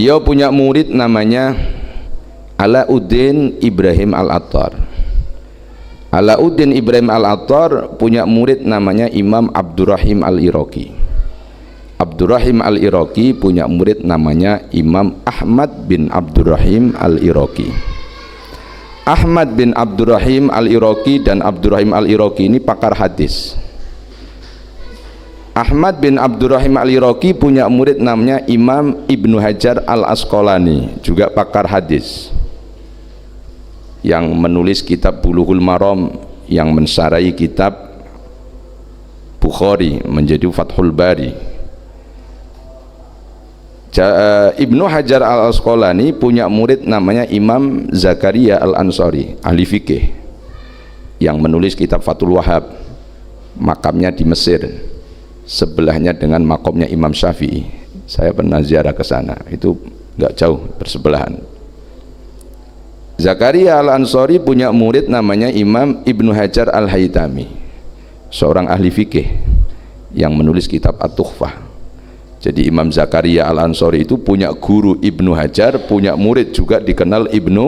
Beliau punya murid namanya Alauddin Ibrahim Al-Attar. Alauddin Ibrahim Al-Attar punya murid namanya Imam Abdurrahim Al-Iraqi. Abdurrahim Al-Iraqi punya murid namanya Imam Ahmad bin Abdurrahim Al-Iraqi. Ahmad bin Abdurrahim Al-Iraqi dan Abdurrahim Al-Iraqi ini pakar hadis. Ahmad bin Abdurrahim Al-Iraqi punya murid namanya Imam Ibnu Hajar Al-Asqalani, juga pakar hadis, yang menulis kitab Bulughul Maram, yang mensarai kitab Bukhari menjadi Fathul Bari. Ibnu Hajar Al-Asqalani punya murid namanya Imam Zakaria Al-Ansari, ahli fikih, yang menulis kitab Fathul Wahhab, makamnya di Mesir, sebelahnya dengan makamnya Imam Syafi'i. Saya pernah ziarah ke sana, itu nggak jauh, bersebelahan. Zakaria Al-Ansari punya murid namanya Imam Ibnu Hajar Al-Haytami, seorang ahli fikih yang menulis kitab At-Tuhfah. Jadi Imam Zakaria Al-Ansari itu punya guru Ibnu Hajar, punya murid juga dikenal Ibnu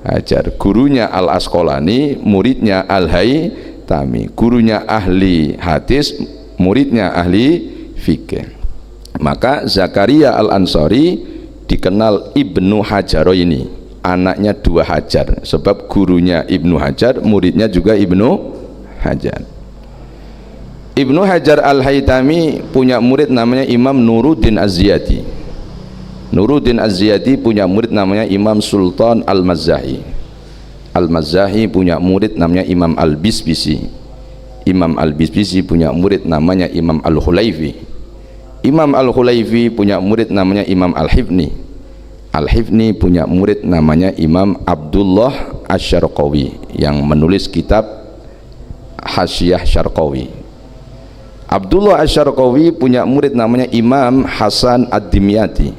Hajar. Gurunya Al-Asqalani, muridnya Al-Haytami. Gurunya ahli hadis, muridnya ahli fikih. Maka Zakaria Al-Ansari dikenal Ibnu Hajar ini, anaknya dua Hajar, sebab gurunya Ibnu Hajar, muridnya juga Ibnu Hajar. Ibnu Hajar Al-Haytami punya murid namanya Imam Nuruddin Az-Ziyadi. Nuruddin Az-Ziyadi punya murid namanya Imam Sultan Al-Mazzahi. Al-Mazzahi punya murid namanya Imam Al-Bisbisi. Imam Al-Bisbisi punya murid namanya Imam Al-Hulaifi. Imam Al-Hulaifi punya murid namanya Imam Al-Hifni. Al-Hifni punya murid namanya Imam Abdullah Asy-Syarqawi, yang menulis kitab Hasyiyah Syarqawi. Abdullah Asy-Syarqawi punya murid namanya Imam Hasan Ad-Dimyati.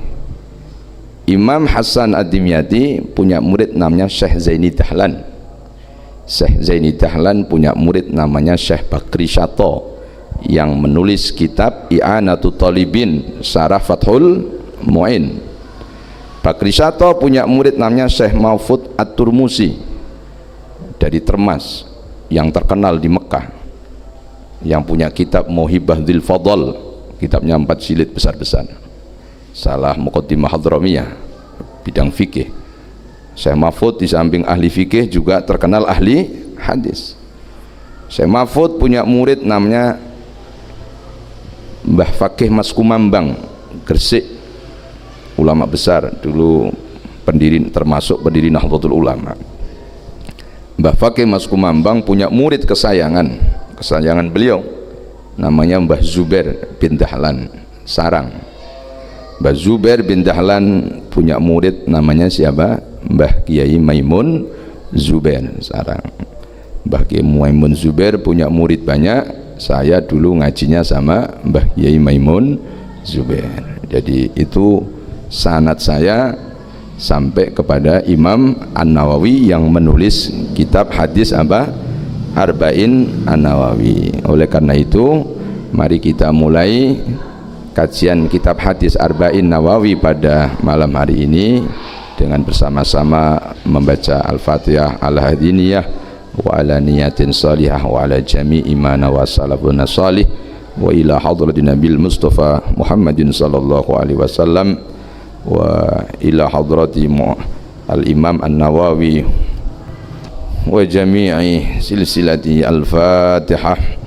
Imam Hasan Ad-Dimyati punya murid namanya Syekh Zaini Dahlan. Syekh Zaini Dahlan punya murid namanya Syekh Bakri Syato, yang menulis kitab I'anatul Talibin Syarah Fathul Mu'in. Bakri Syato punya murid namanya Syekh Mahfud At-Turmusi dari Termas, yang terkenal di Mekah, yang punya kitab Muhibah Dzil Fadl, kitabnya 4 jilid besar-besar. Salah Muqaddimah Hadramiyah, bidang fikih. Syekh Mahfud di samping ahli fikih juga terkenal ahli hadis. Syekh Mahfud punya murid namanya Mbah Fakih Mas Kumambang, Gresik, ulama besar dulu, pendiri, termasuk pendiri Nahdlatul Ulama. Mbah Fakih Mas Kumambang punya murid kesayangan beliau namanya Mbah Zubair bin Dahlan Sarang. Mbah Zubair bin Dahlan punya murid namanya siapa? Mbah Kiai Maimun Zubair Sarang. Mbah Kiai Maimun Zubair punya murid banyak. Saya dulu ngajinya sama Mbah Kiai Maimun Zubair. Jadi itu sanad saya sampai kepada Imam An-Nawawi yang menulis kitab hadis apa? Arba'in An-Nawawi. Oleh karena itu, mari kita mulai kajian kitab hadis Arba'in Nawawi pada malam hari ini dengan bersama-sama membaca Al-Fatihah ala hadiniyah wa ala niyatin salihah wa ala jami'i mana wa salafuna salih wa ila hadratin Nabil Mustafa Muhammadin sallallahu alaihi wasallam wa ila hadrati al-Imam An-Nawawi wa jami'i silsilati al-Fatihah.